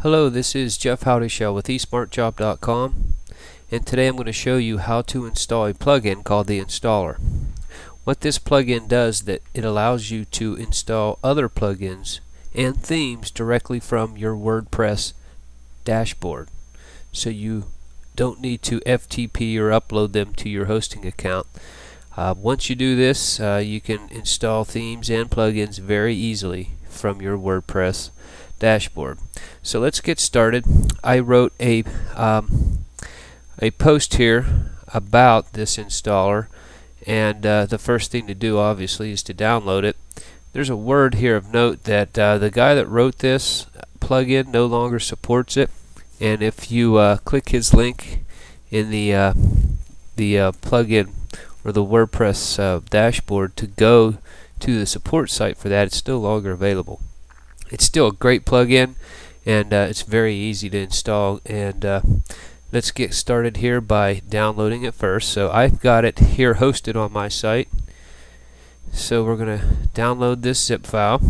Hello, this is Jeff Howdyshell with eSmartJob.com, and today I'm going to show you how to install a plugin called the installer. What this plugin does is that it allows you to install other plugins and themes directly from your WordPress dashboard, so you don't need to FTP or upload them to your hosting account. Once you do this, you can install themes and plugins very easily from your WordPress dashboard. So let's get started. I wrote a post here about this installer, and the first thing to do obviously is to download it. There's a word here of note that the guy that wrote this plugin no longer supports it, and if you click his link in the plugin or the WordPress dashboard to go to the support site for that, it's no longer available. It's still a great plugin, and it's very easy to install, and let's get started here by downloading it first. So I've got it here hosted on my site, so we're going to download this zip file,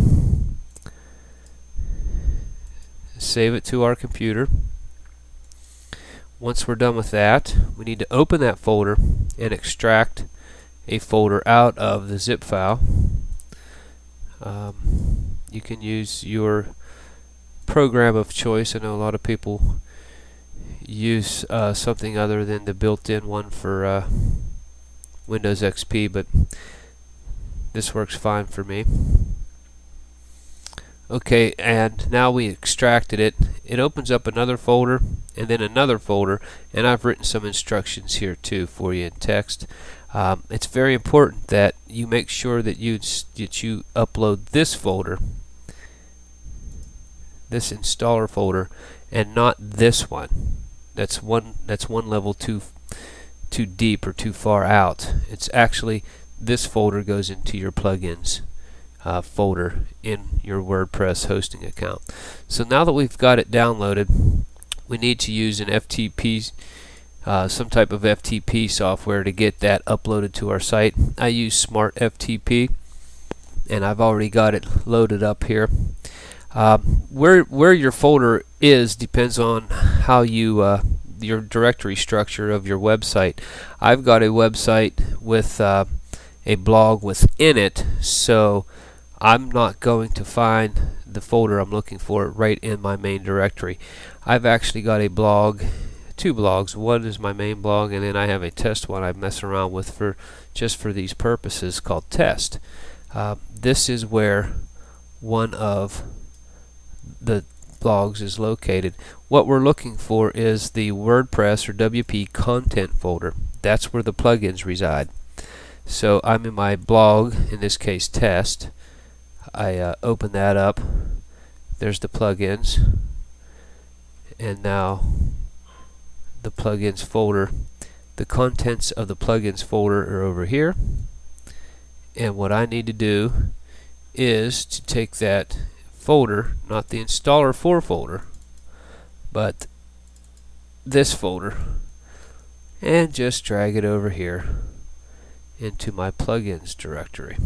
save it to our computer. Once we're done with that, we need to open that folder and extract a folder out of the zip file. You can use your program of choice. I know a lot of people use something other than the built-in one for Windows XP, but this works fine for me. Okay, and now we extracted it. It opens up another folder and then another folder, and I've written some instructions here too for you in text. It's very important that you make sure that you upload this folder, this installer folder, and not this one. That's one level too deep or too far out. It's actually this folder goes into your plugins folder in your WordPress hosting account. So now that we've got it downloaded, we need to use an FTP, some type of FTP software to get that uploaded to our site. I use Smart FTP, and I've already got it loaded up here. Where your folder is depends on how you your directory structure of your website. I've got a website with a blog within it, so I'm not going to find the folder I'm looking for right in my main directory. I've actually got a blog, two blogs. One is my main blog, and then I have a test one I mess around with just for these purposes called test. This is where one of the blogs is located. What we're looking for is the WordPress or WP content folder. That's where the plugins reside. So I'm in my blog, in this case test. I open that up. There's the plugins, and now the plugins folder. The contents of the plugins folder are over here, and what I need to do is to take that folder, not the installer for folder, but this folder, and just drag it over here into my plugins directory,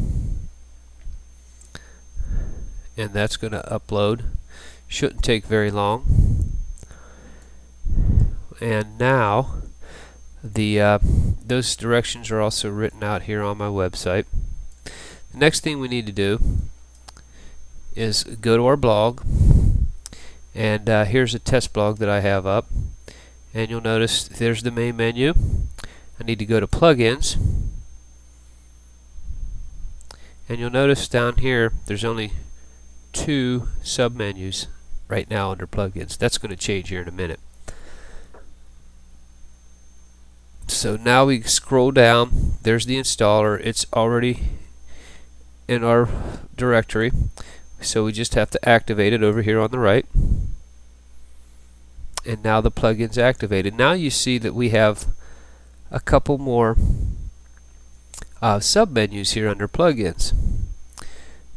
and that's going to upload. Shouldn't take very long. And now those directions are also written out here on my website. The next thing we need to do is go to our blog, and here's a test blog that I have up, and you'll notice there's the main menu. I need to go to plugins, and you'll notice down here there's only two submenus right now under plugins. That's going to change here in a minute. So now we scroll down. There's the installer. It's already in our directory, so we just have to activate it over here on the right, and now the plugin's activated. Now you see that we have a couple more submenus here under plugins.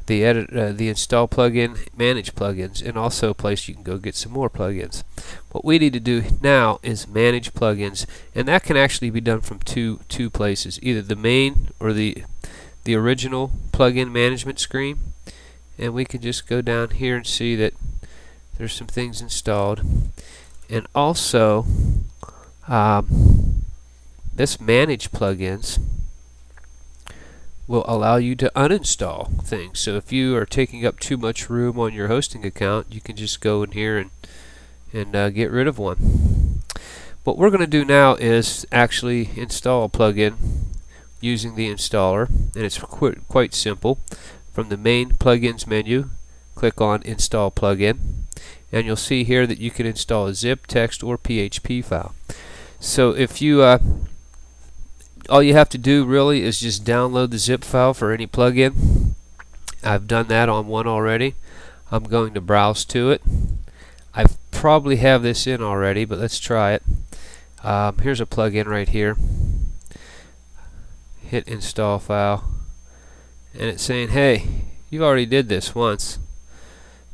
The install plugin, manage plugins, and also a place you can go get some more plugins. What we need to do now is manage plugins, and that can actually be done from two places, either the main or the original plugin management screen. And we can just go down here and see that There's some things installed. And also, this Manage Plugins will allow you to uninstall things. So if you are taking up too much room on your hosting account, you can just go in here and get rid of one. What we're going to do now is actually install a plugin using the installer, and it's quite simple. From the main plugins menu, click on Install Plugin, and you'll see here that you can install a zip, text, or PHP file. So if you all you have to do really is just download the zip file for any plugin. I've done that on one already. I'm going to browse to it. I probably have this in already, but let's try it. Here's a plugin right here. Hit install file, and it's saying, hey, you already did this once.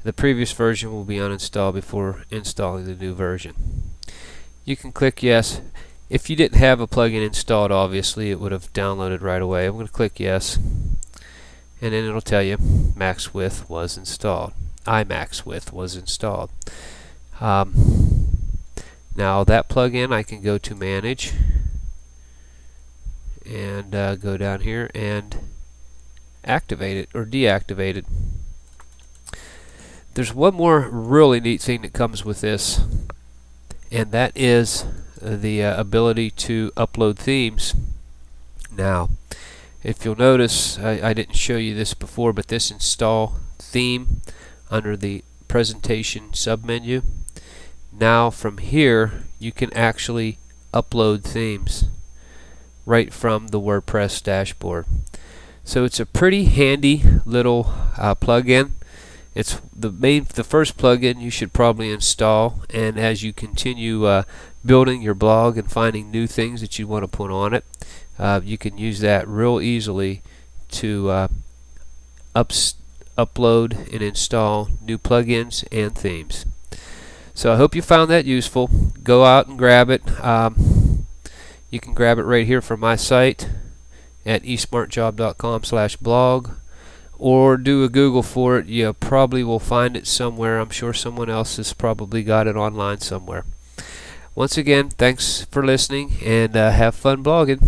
The previous version will be uninstalled before installing the new version. You can click yes. If you didn't have a plugin installed, obviously it would have downloaded right away. I'm going to click yes, and then it'll tell you max width was installed. iMax width was installed. Now that plugin, I can go to Manage and go down here and activate it or deactivate it. There's one more really neat thing that comes with this, and that is the ability to upload themes. Now, if you'll notice, I didn't show you this before, but this install theme under the presentation submenu. Now from here you can actually upload themes right from the WordPress dashboard. So it's a pretty handy little plugin. It's the first plugin you should probably install, and as you continue building your blog and finding new things that you want to put on it, you can use that real easily to upload and install new plugins and themes. So I hope you found that useful. Go out and grab it. You can grab it right here from my site at esmartjob.com/blog, or do a Google for it. You probably will find it somewhere. I'm sure someone else has probably got it online somewhere. Once again, thanks for listening, and have fun blogging.